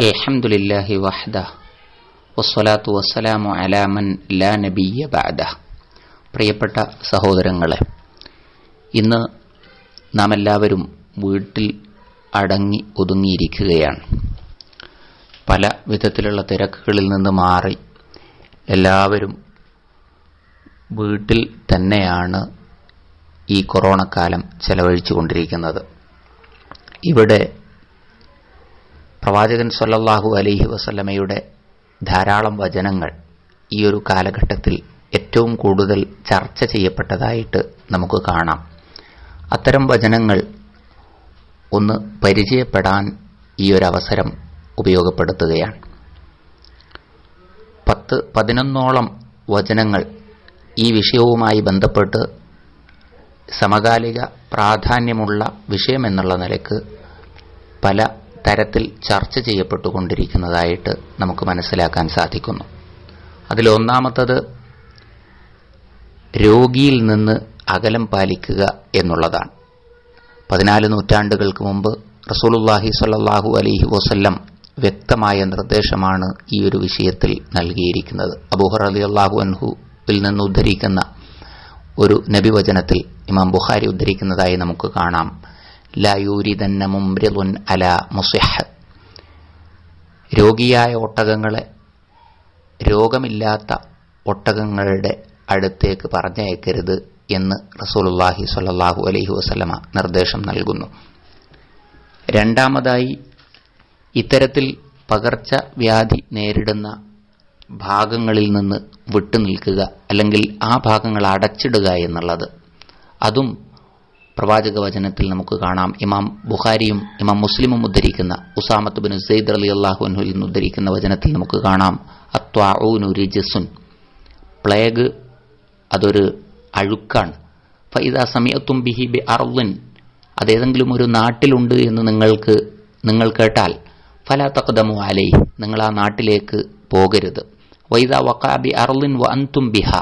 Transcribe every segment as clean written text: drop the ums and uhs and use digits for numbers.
അൽഹംദുലില്ലാഹി വഹ്ദഹ വസ്സലാത്തു വസ്സലാമു അലാ മൻ ലാ നബിയ്യ ബഅദഹ. പ്രിയപ്പെട്ട സഹോദരങ്ങളെ, ഇന്ന് നാം എല്ലാവരും വീട്ടിൽ അടങ്ങി ഒതുങ്ങിയിരിക്കുകയാണ്. പല വിധത്തിലുള്ള തിരക്കുകളിൽ നിന്ന് മാറി എല്ലാവരും വീട്ടിൽ തന്നെയാണ് ഈ കൊറോണ കാലം ചെലവഴിച്ചു കൊണ്ടിരിക്കുന്നത്. ഇവിടെ പ്രവാചകൻ സ്വല്ലല്ലാഹു അലൈഹി വസല്ലമയുടെ ധാരാളം വചനങ്ങൾ ഈ ഒരു കാലഘട്ടത്തിൽ ഏറ്റവും കൂടുതൽ ചർച്ച ചെയ്യപ്പെട്ടതായിട്ട് നമുക്ക് കാണാം. അത്തരം വചനങ്ങൾ ഒന്ന് പരിചയപ്പെടാൻ ഈ ഒരു അവസരം ഉപയോഗപ്പെടുത്തുകയാണ്. 10-11 വചനങ്ങൾ ഈ വിഷയവുമായി ബന്ധപ്പെട്ട് സമകാലിക പ്രാധാന്യമുള്ള വിഷയമെന്നുള്ള നിലക്ക് പല തരത്തിൽ ചർച്ച ചെയ്യപ്പെട്ടുകൊണ്ടിരിക്കുന്നതായിട്ട് നമുക്ക് മനസ്സിലാക്കാൻ സാധിക്കുന്നു. അതിലൊന്നാമത്തത് രോഗിയിൽ നിന്ന് അകലം പാലിക്കുക എന്നുള്ളതാണ്. 14 നൂറ്റാണ്ടുകൾക്ക് മുമ്പ് റസൂലുള്ളാഹി സ്വല്ലല്ലാഹു അലൈഹി വസല്ലം വ്യക്തമായ നിർദ്ദേശമാണ് ഈ ഒരു വിഷയത്തിൽ നൽകിയിരിക്കുന്നത്. അബൂ ഹുറൈറ റളിയല്ലാഹു അൻഹുവിൽ നിന്ന് ഉദ്ധരിക്കുന്ന ഒരു നബിവചനത്തിൽ ഇമാം ബുഖാരി ഉദ്ധരിക്കുന്നതായി നമുക്ക് കാണാം. ലാ യൂരിദന്ന മുംറിദുൻ അലാ മുസിഹ്. രോഗിയായ ഒട്ടകങ്ങളെ രോഗമില്ലാത്ത ഒട്ടകങ്ങളുടെ അടുത്തേക്ക് പറഞ്ഞയക്കരുത് എന്ന് റസൂലുള്ളാഹി സ്വല്ലല്ലാഹു അലൈഹി വസല്ലമ നിർദ്ദേശം നൽകുന്നു. രണ്ടാമതായി, ഇത്തരത്തിൽ പകർച്ചവ്യാധി നേരിടുന്ന ഭാഗങ്ങളിൽ നിന്ന് വിട്ടുനിൽക്കുക, അല്ലെങ്കിൽ ആ ഭാഗങ്ങൾ അടച്ചിടുക എന്നുള്ളത്, അതും പ്രവാചക വചനത്തിൽ നമുക്ക് കാണാം. ഇമാം ബുഖാരിയും ഇമാം മുസ്ലിമും ഉദ്ധരിക്കുന്ന ഉസാമത്ത് ബിൻ സെയ്ദ് റളിയല്ലാഹു അൻഹുവിൽ നിന്ന് ഉദ്ധരിക്കുന്ന വചനത്തിൽ നമുക്ക് കാണാം, അത്വാഊനു റിജ്സുൻ. പ്ലേഗ് അതൊരു അഴുക്കാണ്. ഫഇദാ സമിഅതും ബിഹി ബിഅർളിൻ. അതേതെങ്കിലും ഒരു നാട്ടിലുണ്ട് എന്ന് നിങ്ങൾ കേട്ടാൽ ഫലാ തഖ്ദമു അലൈഹി, നിങ്ങൾ ആ നാട്ടിലേക്ക് പോകരുത്. വഇദാ വഖഅ ബിഅർളിൻ വഅൻതും ബിഹാ.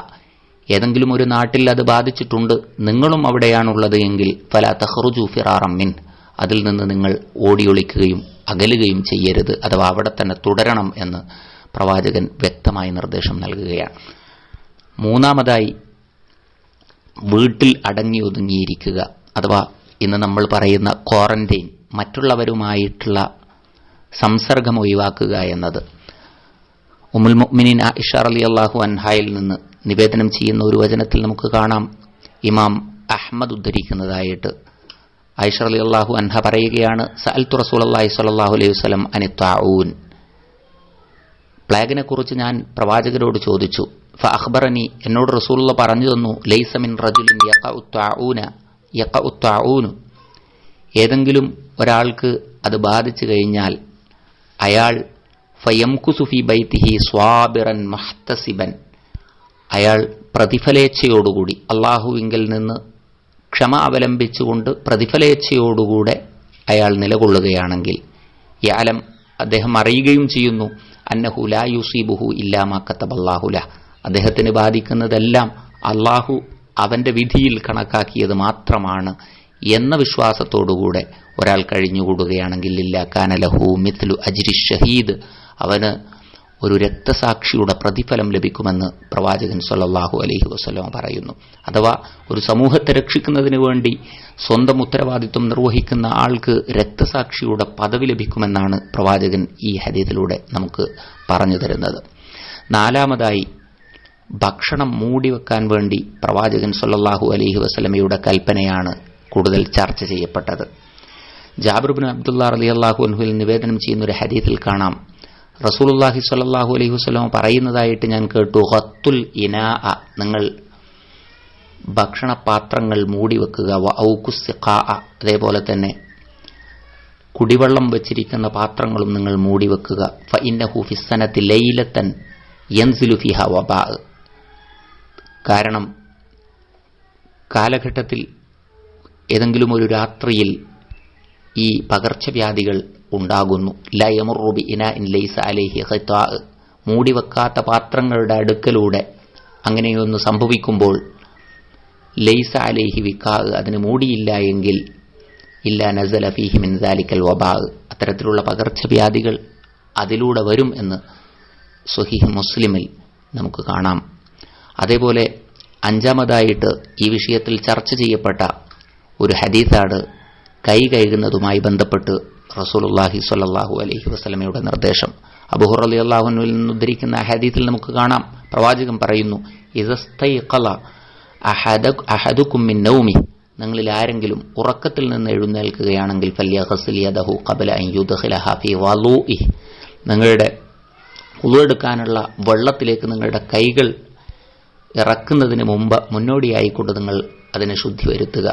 ഏതെങ്കിലും ഒരു നാട്ടിൽ അത് ബാധിച്ചിട്ടുണ്ട്, നിങ്ങളും അവിടെയാണുള്ളത് എങ്കിൽ ഫലാ തഖ്റുജു ഫിറാറൻ മിൻ, അതിൽ നിന്ന് നിങ്ങൾ ഓടിയൊളിക്കുകയും അകലുകയും ചെയ്യരുത്, അഥവാ അവിടെ തന്നെ തുടരണം എന്ന് പ്രവാചകൻ വ്യക്തമായ നിർദ്ദേശം നൽകുകയാണ്. മൂന്നാമതായി, വീട്ടിൽ അടങ്ങി ഒതുങ്ങിയിരിക്കുക, അഥവാ ഇന്ന് നമ്മൾ പറയുന്ന ക്വാറന്റൈൻ, മറ്റുള്ളവരുമായിട്ടുള്ള സംസർഗം ഒഴിവാക്കുക എന്നത്. ഉമ്മുൽ മുഅ്മിനീൻ ആയിഷ റളിയല്ലാഹു അൻഹയിൽ നിന്ന് നിവേദനം ചെയ്യുന്ന ഒരു വചനത്തിൽ നമുക്ക് കാണാം, ഇമാം അഹ്മദ് ഉദ്ധരിക്കുന്നതായിട്ട് ആയിഷ റളിയല്ലാഹു അൻഹ പറയുകയാണ്, സഅൽതു റസൂലുള്ളാഹി സ്വല്ലല്ലാഹു അലൈഹി വസല്ലം അനി തഊൻ. പ്ലേഗിനെ കുറിച്ച് ഞാൻ പ്രവാചകരോട് ചോദിച്ചു. ഫഅഖ്ബറനി, എന്നോട് റസൂലുള്ളാഹി പറഞ്ഞു തന്നു, ലൈസ മിൻ റജുലിൻ യഖഉ തഊൻ. ഏതെങ്കിലും ഒരാൾക്ക് അത് ബാധിച്ചു കഴിഞ്ഞാൽ അയാൾ ഫയംകുസു ഫീ ബൈതിഹി സ്വാബിറൻ മുഹ്തസിബൻ, അയാൾ പ്രതിഫലേച്ഛയോടുകൂടി അല്ലാഹുവിങ്കൽ നിന്ന് ക്ഷമ അവലംബിച്ചുകൊണ്ട് പ്രതിഫലേച്ഛയോടുകൂടെ അയാൾ നിലകൊള്ളുകയാണെങ്കിൽ, യഅലം, അദ്ദേഹം അറിയുകയും ചെയ്യുന്നു, അന്നഹു ലാ യുസീബുഹു ഇല്ലാ മാ കതബല്ലാഹു ലഹ്, അദ്ദേഹത്തിന് ബാധിക്കുന്നതെല്ലാം അല്ലാഹു അവന്റെ വിധിയിൽ കണക്കാക്കിയത് മാത്രമാണ് എന്ന വിശ്വാസത്തോടുകൂടെ ഒരാൾ കഴിഞ്ഞുകൂടുകയാണെങ്കിൽ ഇല്ലാ കാന ലഹു മിത്ലു അജ്രി ഷഹീദ്, അവന് ഒരു രക്തസാക്ഷിയുടെ പ്രതിഫലം ലഭിക്കുമെന്ന് പ്രവാചകൻ സ്വല്ലല്ലാഹു അലൈഹി വസല്ലം പറയുന്നു. അഥവാ ഒരു സമൂഹത്തെ രക്ഷിക്കുന്നതിന് വേണ്ടി സ്വന്തം ഉത്തരവാദിത്വം നിർവഹിക്കുന്ന ആൾക്ക് രക്തസാക്ഷിയുടെ പദവി ലഭിക്കുമെന്നാണ് പ്രവാചകൻ ഈ ഹദീസിലൂടെ നമുക്ക് പറഞ്ഞു തരുന്നത്. നാലാമതായി, ഭക്ഷണം മൂടിവെക്കാൻ വേണ്ടി പ്രവാചകൻ സ്വല്ലല്ലാഹു അലൈഹി വസല്ലമയുടെ കൽപ്പനയാണ് കൂടുതൽ ചർച്ച ചെയ്യപ്പെട്ടത്. ജാബിർ ഇബ്നു അബ്ദുല്ലാഹ് റളിയല്ലാഹു അൻഹുവിൽ നിവേദനം ചെയ്യുന്ന ഒരു ഹദീസിൽ കാണാം, റസൂലുള്ളാഹി സ്വല്ലല്ലാഹു അലൈഹി വസല്ലം പറയുന്നതായിട്ട് ഞാൻ കേട്ടു, ഖത്തുൽ ഇനാഅ, നിങ്ങൾ ഭക്ഷണപാത്രങ്ങൾ മൂടിവെക്കുക, വഔകുസ് സിഖാഅ, അതേപോലെ തന്നെ കുടിവെള്ളം വെച്ചിരിക്കുന്ന പാത്രങ്ങളും നിങ്ങൾ മൂടിവെക്കുക, ഫഇന്നഹു ഫിസ്സനതി ലൈലതൻ യൻസിലു ഫിഹാ വബാ, കാരണം കാലഘട്ടത്തിൽ ഏതെങ്കിലും ഒരു രാത്രിയിൽ ഈ പകർച്ചവ്യാധികൾ ഉണ്ടാകുന്നു. ലാ യമുറു ബി ഇനാഇൻ ലൈസ അലൈഹി ഖിതാ, മൂടിവെക്കാത്ത പാത്രങ്ങളുടെ അടുക്കലൂടെ അങ്ങനെയൊന്ന് സംഭവിക്കുമ്പോൾ ലൈസ അലൈഹി വികാ, അതിന് മൂടിയില്ല എങ്കിൽ ഇല്ലാ നസല ഫീഹി മിൻ ദാലിക്കൽ വബാ, അത്തരത്തിലുള്ള പകർച്ചവ്യാധികൾ അതിലൂടെ വരും എന്ന് സ്വഹീഹ് മുസ്ലിമിൽ നമുക്ക് കാണാം. അതേപോലെ അഞ്ചാമതായിട്ട് ഈ വിഷയത്തിൽ ചർച്ച ചെയ്യപ്പെട്ട ഒരു ഹദീസാണ് കൈ കഴുകുന്നതുമായി ബന്ധപ്പെട്ട് റസൂലുള്ളാഹി സ്വല്ലല്ലാഹു അലൈഹി വസല്ലമയുടെ നിർദ്ദേശം. അബൂ ഹുറൈറ റളിയല്ലാഹു അൻഹുവിൽ നിന്ന് ഉദ്ധരിക്കുന്ന ഹദീസിൽ നമുക്ക് കാണാം, പ്രവാചകൻ പറയുന്നു, ഇദസ്തൈഖല അഹദുകും മിൻ നൗമി, നിങ്ങളിൽ ആരെങ്കിലും ഉറക്കത്തിൽ നിന്ന് എഴുന്നേൽക്കുകയാണെങ്കിൽ ഫല്യഗ്സിൽ യദഹു ഖബല അൻ യുദ്ഖിലഹാ ഫീ വളൂഇഹി, നിങ്ങളുടെ വുളു എടുക്കാനുള്ള വെള്ളത്തിലേക്ക് നിങ്ങളുടെ കൈകൾ ഇറക്കുന്നതിന് മുന്നോടിയായിക്കൊണ്ട് നിങ്ങൾ അതിനെ ശുദ്ധി വരുത്തുക,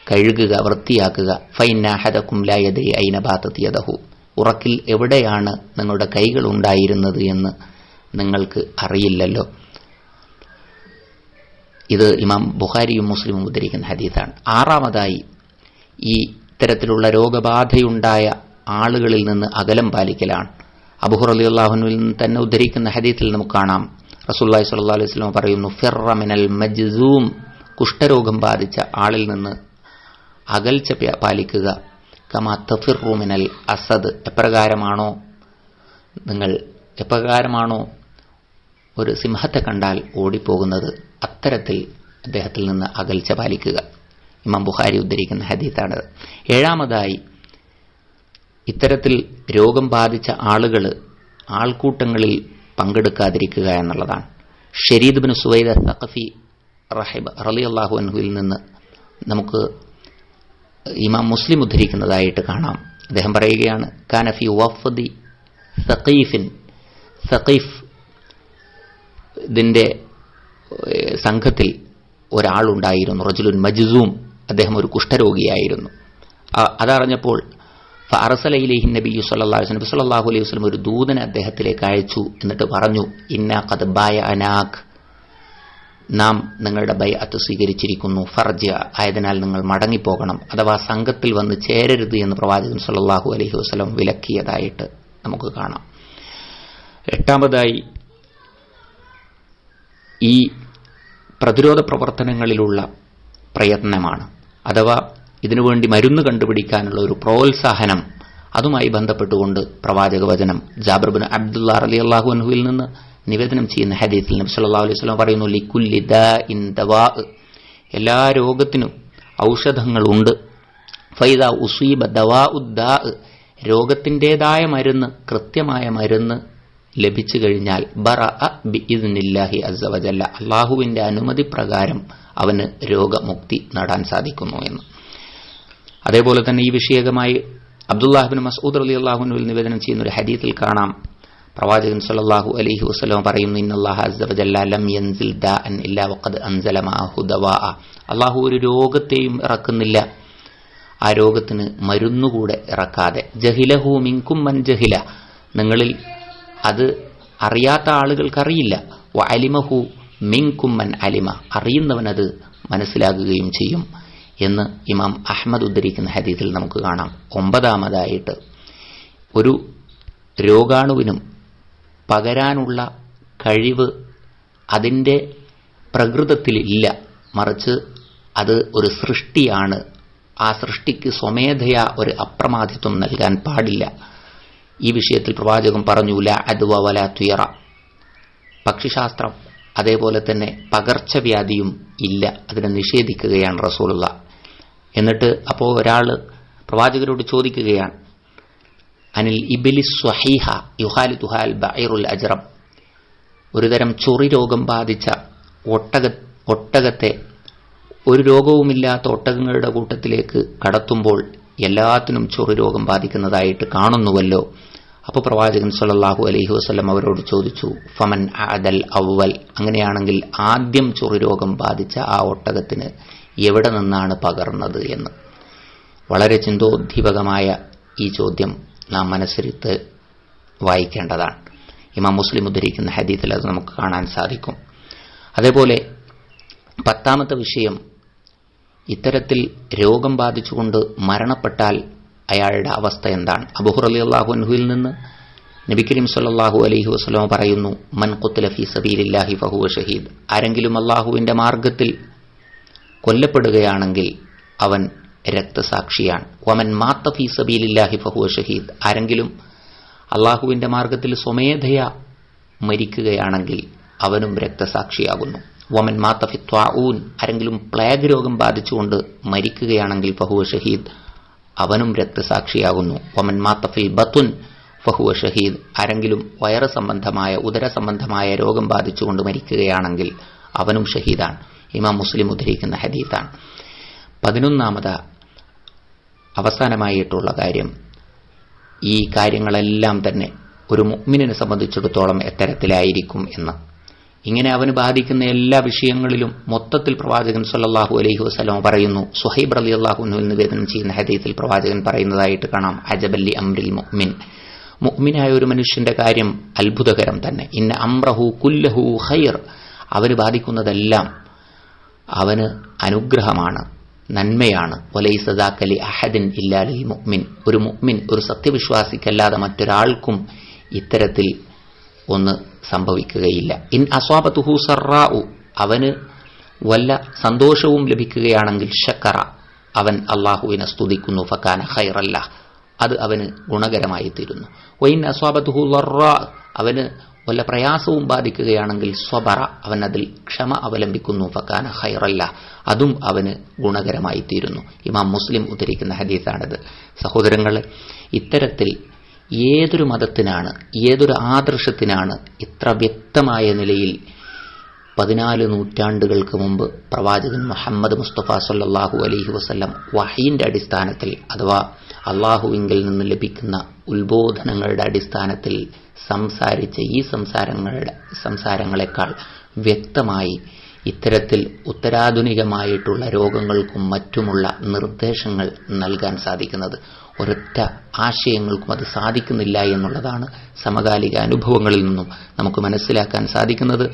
കഴുകുക, വൃത്തിയാക്കുക. ഫൈന അഹദകും ലാ യദ്രി ഐന ബാതത് യദഹു, ഉറക്കിൽ എവിടെയാണ് നിങ്ങളുടെ കൈകൾ ഉണ്ടായിരുന്നത് എന്ന് നിങ്ങൾക്ക് അറിയില്ലല്ലോ. ഇത് ഇമാം ബുഖാരിയും മുസ്ലിമും ഉദ്ധരിക്കുന്ന ഹദീസാണ്. ആറാമതായി ഈ ഇത്തരത്തിലുള്ള രോഗബാധയുണ്ടായ ആളുകളിൽ നിന്ന് അകലം പാലിക്കലാണ്. അബൂ ഹുറൈറ റളിയല്ലാഹു അൻഹുവിൽ നിന്ന് തന്നെ ഉദ്ധരിക്കുന്ന ഹദീസിൽ നമുക്ക് കാണാം, റസൂലുള്ളാഹി സ്വല്ലല്ലാഹു അലൈഹി വസല്ലം പറയുന്നു, ഫിർറ മിനൽ മജ്സൂം, കുഷ്ഠരോഗം ബാധിച്ച ആളിൽ നിന്ന് അകൽച്ച പാലിക്കുക. കമാ തഫിറു മിനൽ അസദ്, എപ്രകാരമാണോ ഒരു സിംഹത്തെ കണ്ടാൽ ഓടിപ്പോകുന്നത്, അത്തരത്തിൽ അദ്ദേഹത്തിൽ നിന്ന് അകൽച്ച പാലിക്കുക. ഇമാം ബുഖാരി ഉദ്ധരിക്കുന്ന ഹദീസാണ്. ഏഴാമതായി ഇത്തരത്തിൽ രോഗം ബാധിച്ച ആളുകൾ ആൾക്കൂട്ടങ്ങളിൽ പങ്കെടുക്കാതിരിക്കുക എന്നുള്ളതാണ്. ഷരീദ് ബിൻ സുവൈദ് സഖഫി റളിയല്ലാഹു അൻഹുവിൽ നിന്ന് നമുക്ക് ഇമാം മുസ്ലിം ഉദ്ധരിക്കുന്നതായിട്ട് കാണാം. അദ്ദേഹം പറയുകയാണ്, കാന ഫി വഫദി സഖീഫ്, ഇതിന്റെ സംഘത്തിൽ ഒരാളുണ്ടായിരുന്നു, റജുലുൻ മജ്സൂം, അദ്ദേഹം ഒരു കുഷ്ഠരോഗിയായിരുന്നു. അതറിഞ്ഞപ്പോൾ ഫഅർസല ഇലൈഹി നബിയ്യു സ്വല്ലല്ലാഹു അലൈഹി വസല്ലം ഒരു ദൂതനെ അദ്ദേഹത്തിലേക്ക് അയച്ചു. എന്നിട്ട് പറഞ്ഞു, ഇന്നാ ഖദ് ബയഅനാക്, നാം നിങ്ങളുടെ ബൈഅത്ത് സ്വീകരിച്ചിരിക്കുന്നു, ഫർജ, ആയതിനാൽ നിങ്ങൾ മടങ്ങിപ്പോകണം, അഥവാ സംഘത്തിൽ വന്ന് ചേരരുത് എന്ന് പ്രവാചകൻ സ്വല്ലല്ലാഹു അലൈഹി വസല്ലം വിലക്കിയതായിട്ട് നമുക്ക് കാണാം. എട്ടാമതായി ഈ പ്രതിരോധ പ്രവർത്തനങ്ങളിലുള്ള പ്രയത്നമാണ്, അഥവാ ഇതിനുവേണ്ടി മരുന്ന് കണ്ടുപിടിക്കാനുള്ള ഒരു പ്രോത്സാഹനം. അതുമായി ബന്ധപ്പെട്ടുകൊണ്ട് പ്രവാചക വചനം ജാബിർ ബിൻ അബ്ദുല്ലാ റളിയല്ലാഹു അൻഹുവിൽ നിന്ന് നിവേദനം ചെയ്യുന്ന ഹദീസിൽ നബി സല്ലല്ലാഹു അലൈഹി വസല്ലം പറയുന്നു, ലികുല്ലി ദാഇൻ ദവാ, എല്ലാ രോഗത്തിനും ഔഷധങ്ങളുണ്ട്. ഫൈദാ ഉസീബ ദവാഉദ്ദാ, രോഗത്തിൻ്റെതായ മരുന്ന്, കൃത്യമായ മരുന്ന് ലഭിച്ചു കഴിഞ്ഞാൽ ബറഅ ബിഇദ്നില്ലാഹി അസ്സ വജല്ല, അല്ലാഹുവിന്റെ അനുമതി പ്രകാരം അവന് രോഗമുക്തി നേടാൻ സാധിക്കുന്നു എന്ന്. അതേപോലെ തന്നെ ഈ വിഷയകമായി അബ്ദുല്ലാഹ് ബിൻ മസ്ഊദ് റളിയല്ലാഹു അൻഹു നിവേദനം ചെയ്യുന്ന ഒരു ഹദീസിൽ കാണാം, പ്രവാചകൻ സ്വല്ലല്ലാഹു അലൈഹി വസല്ലം പറയുന്നു, ഇന്നല്ലാഹ അസ്സ വജല്ല ലം യൻസിൽ ദാഅൻ ഇല്ലാ വഖദ് അൻസല മഅഹു ദവാഅ, അല്ലാഹു ഒരു രോഗത്തെയും ഇറക്കുന്നില്ല ആ രോഗത്തിന് മരുന്നുകൂടെ ഇറക്കാതെ. ജഹിലഹു മിൻകും മൻ ജഹില, നിങ്ങളിൽ അത് അറിയാത്ത ആളുകൾക്കറിയില്ല. വ അലിമഹു മിൻകും മൻ അലിമ, അറിയുന്നവനത് മനസ്സിലാകുകയും ചെയ്യും എന്ന് ഇമാം അഹ്മദ് ഉദ്ധരിക്കുന്ന ഹദീസിൽ നമുക്ക് കാണാം. ഒമ്പതാമതായിട്ട് ഒരു രോഗാണുവിനും പകരാനുള്ള കഴിവ് അതിൻ്റെ പ്രകൃതത്തിലില്ല, മറിച്ച് അത് ഒരു സൃഷ്ടിയാണ്. ആ സൃഷ്ടിക്ക് സ്വമേധയാ ഒരു അപ്രമാദിത്വം നൽകാൻ പാടില്ല. ഈ വിഷയത്തിൽ പ്രവാചകൻ പറഞ്ഞു, ലാ അദ്വ വലാ തുയറ, പക്ഷിശാസ്ത്രം അതേപോലെ തന്നെ പകർച്ചവ്യാധിയും ഇല്ല, അതിനെ നിഷേധിക്കുകയാണ് റസൂലുള്ള. എന്നിട്ട് അപ്പോൾ ഒരാൾ പ്രവാചകരോട് ചോദിക്കുകയാണ്, അനിൽ ഇബിലിസ് സ്വഹീഹ യുഹാലിതുഹാൽ ബൈറുൽ അജ്റം, ഒരുതരം ചൊറി രോഗം ബാധിച്ച ഒട്ടകത്തെ ഒരു രോഗവുമില്ലാത്ത ഒട്ടകങ്ങളുടെ കൂട്ടത്തിലേക്ക് കടത്തുമ്പോൾ എല്ലാത്തിനും ചൊറി രോഗം ബാധിക്കുന്നതായിട്ട് കാണുന്നുവല്ലോ. അപ്പോൾ പ്രവാചകൻ സ്വല്ലല്ലാഹു അലൈഹി വസല്ലം അവരോട് ചോദിച്ചു, ഫമൻ അദൽ അവൽ, അങ്ങനെയാണെങ്കിൽ ആദ്യം ചൊറി രോഗം ബാധിച്ച ആ ഒട്ടകത്തിന് എവിടെ നിന്നാണ് പകർന്നത് എന്ന്. വളരെ ചിന്തോദ്ദീപകമായ ഈ ചോദ്യം നാം മനസ്സിരുത്ത് വായിക്കേണ്ടതാണ്. ഇമാം മുസ്ലിം ഉദ്ധരിക്കുന്ന ഹദീസിൽ അത് നമുക്ക് കാണാൻ സാധിക്കും. അതേപോലെ 10ാമത്തെ വിഷയം, ഇത്തരത്തിൽ രോഗം ബാധിച്ചുകൊണ്ട് മരണപ്പെട്ടാൽ അയാളുടെ അവസ്ഥ എന്താണ്? അബൂ ഹുറൈറ റളിയല്ലാഹു അൻഹുവിൽ നിന്ന് നബി കരീം സ്വല്ലല്ലാഹു അലൈഹി വസല്ലം പറയുന്നു, മൻ ഖുതില ഫീ സബീലില്ലാഹി ഫഹുവ ഷഹീദ്, ആരെങ്കിലും അല്ലാഹുവിന്റെ മാർഗത്തിൽ കൊല്ലപ്പെടുകയാണെങ്കിൽ അവൻ രക്തസാക്ഷിയാണ്. വമൻ മാത്ത ഫീ സബീലില്ലാഹി ഫഹുവ ഷഹീദ്, ആരെങ്കിലും അള്ളാഹുവിന്റെ മാർഗത്തിൽ സ്വമേധയാ മരിക്കുകയാണെങ്കിൽ അവനും രക്തസാക്ഷിയാകുന്നു. വമൻ മാത ഫി ത്വാഊൻ, ആരെങ്കിലും പ്ലേഗ് രോഗം ബാധിച്ചുകൊണ്ട് മരിക്കുകയാണെങ്കിൽ ഫഹുവ ഷഹീദ്, അവനും രക്തസാക്ഷിയാകുന്നു. വമൻ മാത ഫിൽ ബത്തുൻ ഫഹുവ ഷഹീദ്, ആരെങ്കിലും വയറ് സംബന്ധമായ ഉദര സംബന്ധമായ രോഗം ബാധിച്ചുകൊണ്ട് മരിക്കുകയാണെങ്കിൽ അവനും ഷഹീദാണ്. ഇമാം മുസ്ലിം ഉദ്ധരിക്കുന്ന ഹദീസാണ്. 11 അവസാനമായിട്ടുള്ള കാര്യം, ഈ കാര്യങ്ങളെല്ലാം തന്നെ ഒരു മുഅ്മിനിനെ സംബന്ധിച്ചിടത്തോളം എത്തരത്തിലായിരിക്കും എന്ന്. ഇങ്ങനെ അവന് ബാധിക്കുന്ന എല്ലാ വിഷയങ്ങളിലും മൊത്തത്തിൽ പ്രവാചകൻ സല്ലല്ലാഹു അലൈഹി വസല്ലം പറയുന്നു. സുഹൈബ് റളിയല്ലാഹു അൻഹു നിവേദനം ചെയ്യുന്ന ഹദീസിൽ പ്രവാചകൻ പറയുന്നതായിട്ട് കാണാം, അജബല്ലി അംരിൽ മുഅ്മിൻ, മുഅ്മിനായ ഒരു മനുഷ്യന്റെ കാര്യം അത്ഭുതകരം തന്നെ. ഇന്ന അംറഹു കുല്ലഹു ഖൈർ, അവന് ബാധിക്കുന്നതെല്ലാം അവന് അനുഗ്രഹമാണ്, നന്മയാണ്. വലൈസ ദാക ലി അഹദിൻ ഇല്ലാ ലിൽ മുഅ്മിൻ, ഒരു മുഅ്മിൻ, ഒരു സത്യവിശ്വാസിക്കല്ലാതെ മറ്റൊരാൾക്കും ഇത്തരത്തിൽ ഒന്ന് സംഭവിക്കുകയില്ല. ഇൻ അസ്വാബതുഹു സറാഉ, അവന് വല്ല സന്തോഷവും ലഭിക്കുകയാണെങ്കിൽ ശക്കറ, അവൻ അല്ലാഹുവിനെ സ്തുതിക്കുന്നു. ഫകാന ഖൈറല്ല, അത് അവന് ഗുണകരമായി തീരുന്നു. വൈൻ അസ്വാബതുഹു ലറാ, അവന് വല്ല പ്രയാസവും ബാധിക്കുകയാണെങ്കിൽ സ്വബറ, അവൻ അതിൽ ക്ഷമ അവലംബിക്കുന്നു. ഫകാന ഖൈറല്ല, അതും അവന് ഗുണകരമായി തീരുന്നു. ഇമാം മുസ്ലിം ഉദ്ധരിക്കുന്ന ഹദീസാണിത്. സഹോദരങ്ങളെ, ഇത്തരത്തിൽ ഏതൊരു മതത്തിനാണ്, ഏതൊരു ആദർശത്തിനാണ് ഇത്ര വ്യക്തമായ നിലയിൽ 14 നൂറ്റാണ്ടുകൾക്ക് മുമ്പ് പ്രവാചകൻ മുഹമ്മദ് മുസ്തഫ സല്ലല്ലാഹു അലൈഹി വസല്ലം വഹയിന്റെ അടിസ്ഥാനത്തിൽ, അഥവാ അള്ളാഹുവിങ്കിൽ നിന്ന് ലഭിക്കുന്ന ഉത്ബോധനങ്ങളുടെ അടിസ്ഥാനത്തിൽ സംസാരിച്ച ഈ സംസാരങ്ങളെക്കാൾ വ്യക്തമായി ഇത്തരത്തിൽ ഉത്തരാധുനികമായിട്ടുള്ള രോഗങ്ങൾക്കും മറ്റുമുള്ള നിർദ്ദേശങ്ങൾ നൽകാൻ സാധിക്കുന്നത്? ഒരൊറ്റ ആശയങ്ങൾക്കും അത് സാധിക്കുന്നില്ല എന്നുള്ളതാണ് സമകാലിക അനുഭവങ്ങളിൽ നിന്നും നമുക്ക് മനസ്സിലാക്കാൻ സാധിക്കുന്നത്.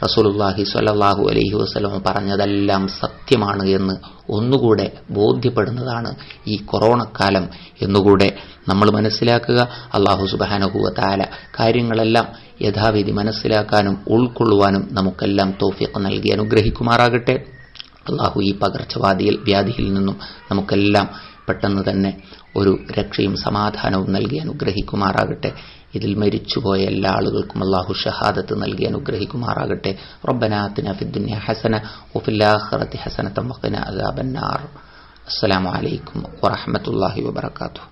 റസൂലുള്ളാഹി സ്വല്ലല്ലാഹു അലൈഹി വസല്ലം പറഞ്ഞതെല്ലാം സത്യമാണ് എന്ന് ഒന്നുകൂടെ ബോധ്യപ്പെടുന്നതാണ് ഈ കൊറോണക്കാലം എന്നുകൂടെ നമ്മൾ മനസ്സിലാക്കുക. അല്ലാഹു സുബ്ഹാനഹു വ തആല കാര്യങ്ങളെല്ലാം യഥാവിധി മനസ്സിലാക്കാനും ഉൾക്കൊള്ളുവാനും നമുക്കെല്ലാം തൗഫീഖ് നൽകി അനുഗ്രഹിക്കുമാറാകട്ടെ. അല്ലാഹു ഈ വ്യാധിയിൽ നിന്നും നമുക്കെല്ലാം പെട്ടെന്ന് തന്നെ ഒരു രക്ഷയും സമാധാനവും നൽകി അനുഗ്രഹിക്കുമാറാകട്ടെ. ഇതിൽ മരിച്ചുപോയ എല്ലാ ആളുകൾക്കും അല്ലാഹു ഷഹാദത്ത് നൽകി അനുഗ്രഹിക്കുമാറാകട്ടെ. റബ്ബനാ ആതിനാ ഫിദ്ദുനിയ ഹസന വഫിൽ ആഖിറതി ഹസനത വഖിനാ അദാബന്നാർ. അസ്സലാമു അലൈക്കും വറഹ്മത്തുള്ളാഹി വബറകാതുഹു.